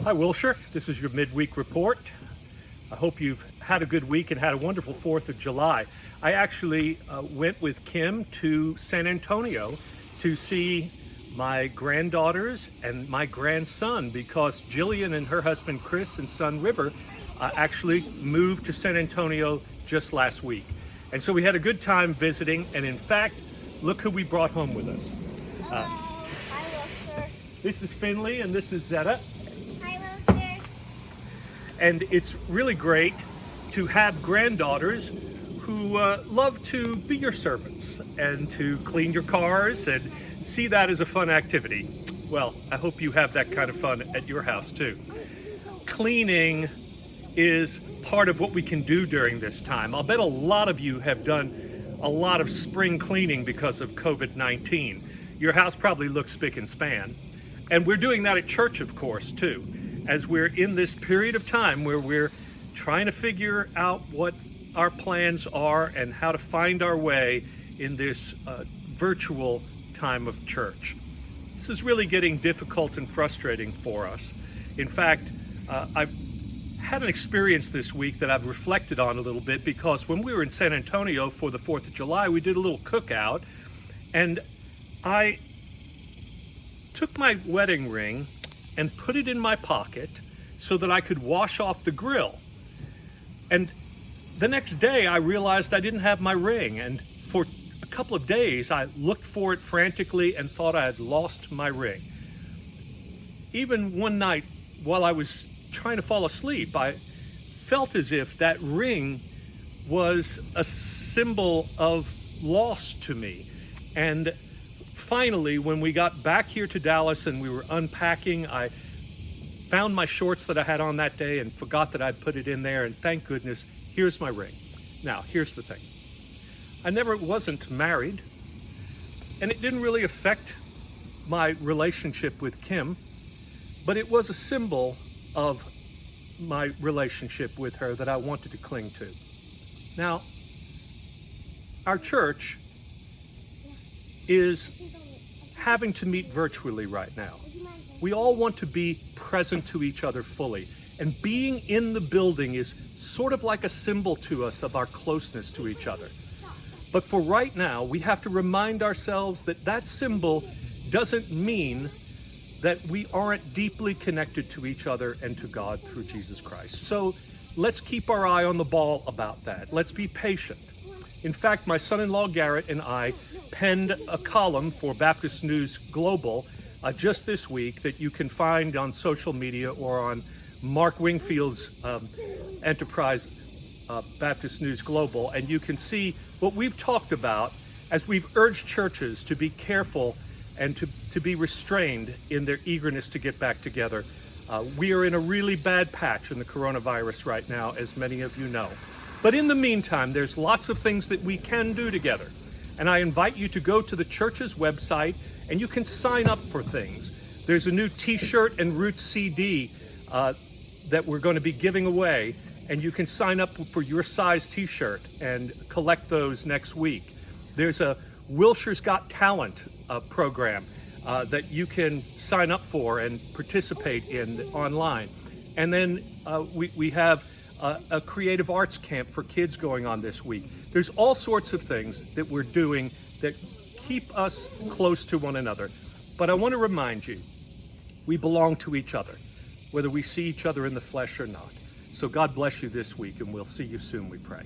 Hi Wilshire, this is your midweek report. I hope you've had a good week and had a wonderful 4th of July. I actually went with Kim to San Antonio to see my granddaughters and my grandson because Jillian and her husband Chris and son River actually moved to San Antonio just last week. And so we had a good time visiting, and in fact, look who we brought home with us. Hi, Wilshire. This is Finley and this is Zetta. Hi, Wilshire. And it's really great to have granddaughters who love to be your servants and to clean your cars and see that as a fun activity. Well, I hope you have that kind of fun at your house too. Cleaning is part of what we can do during this time. I'll bet a lot of you have done a lot of spring cleaning because of COVID-19. Your house probably looks spick and span. And we're doing that at church, of course, too, as we're in this period of time where we're trying to figure out what our plans are and how to find our way in this virtual time of church. This is really getting difficult and frustrating for us. In fact, I've had an experience this week that I've reflected on a little bit, because when we were in San Antonio for the 4th of July, we did a little cookout, and I took my wedding ring and put it in my pocket so that I could wash off the grill. And the next day I realized I didn't have my ring, and for a couple of days I looked for it frantically and thought I had lost my ring. Even one night while I was trying to fall asleep, I felt as if that ring was a symbol of loss to me. And finally, when we got back here to Dallas and we were unpacking, I found my shorts that I had on that day and forgot that I'd put it in there, and thank goodness, here's my ring. Now, here's the thing. I never wasn't married, and it didn't really affect my relationship with Kim, but it was a symbol of my relationship with her that I wanted to cling to. Now, our church is having to meet virtually right now. We all want to be present to each other fully, and being in the building is sort of like a symbol to us of our closeness to each other. But for right now, we have to remind ourselves that that symbol doesn't mean that we aren't deeply connected to each other and to God through Jesus Christ. So let's keep our eye on the ball about that. Let's be patient. In fact, my son-in-law Garrett and I penned a column for Baptist News Global just this week that you can find on social media or on Mark Wingfield's enterprise, Baptist News Global, and you can see what we've talked about as we've urged churches to be careful and to be restrained in their eagerness to get back together. We are in a really bad patch in the coronavirus right now, as many of you know. But in the meantime, there's lots of things that we can do together. And I invite you to go to the church's website and you can sign up for things. There's a new t-shirt and Roots CD that we're going to be giving away, and you can sign up for your size t-shirt and collect those next week. There's a Wilshire's Got Talent program that you can sign up for and participate in online. And then we have a creative arts camp for kids going on this week. There's all sorts of things that we're doing that keep us close to one another. But I want to remind you, we belong to each other, whether we see each other in the flesh or not. So God bless you this week, and we'll see you soon, we pray.